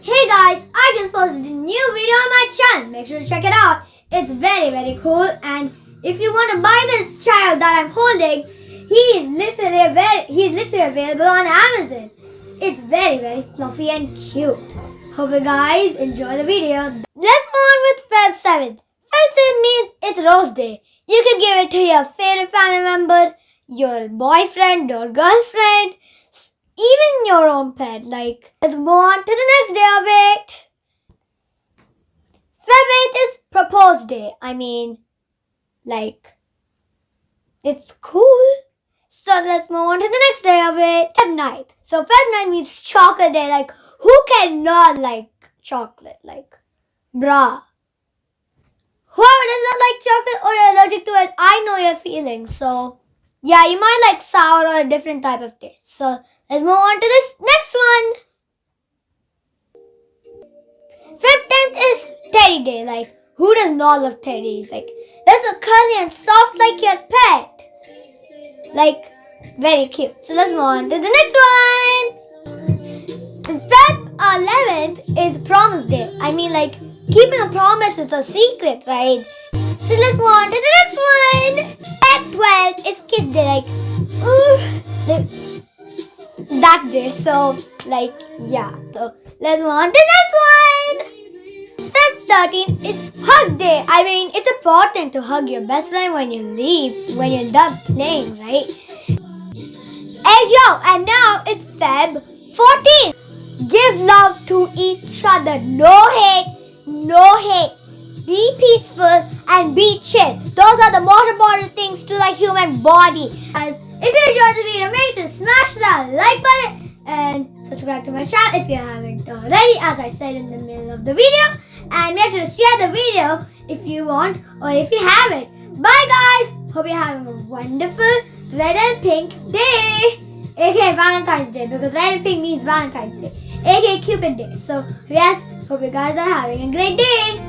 Hey guys, I just posted a new video on my channel. Make sure to check it out. It's very cool, and if you want to buy this child that I'm holding, he's literally available on Amazon. It's very fluffy and cute. Hope you guys enjoy the video. Let's move on with Feb 7th. Feb 7th means it's Rose Day. You can give it to your favorite family member, your boyfriend or girlfriend, even your own pet. Let's move on to the next day of it. Feb 8th is Propose Day. It's cool. So let's move on to the next day of it. Feb 9th. So Feb 9th means Chocolate Day. Who cannot like chocolate? Bruh. Whoever does not like chocolate or you're allergic to it, I know your feelings. So yeah, you might like sour or a different type of taste. So let's move on to this next one. Feb 10th is Teddy Day. Who does not love teddies? They're so cuddly and soft like your pet. Very cute. So let's move on to the next one. Feb 11th is Promise Day. Keeping a promise is a secret, right? So let's move on to the next one. Feb 12th is Kiss Day. That day. So yeah. So let's move on to the next one. Feb 13th is Hug Day. It's important to hug your best friend when you leave, when you're done playing, right? Hey yo, and now it's Feb 14th. Give love to each other. No hate. Be peaceful and be chill. Those are the most important things to the human body. Guys, if you enjoyed the video, make sure to smash that like button and subscribe to my channel if you haven't already, as I said in the middle of the video. And make sure to share the video if you want or if you haven't. Bye guys. Hope you're having a wonderful red and pink day. aka Valentine's Day, because red and pink means Valentine's Day. aka Cupid Day. So yes, hope you guys are having a great day.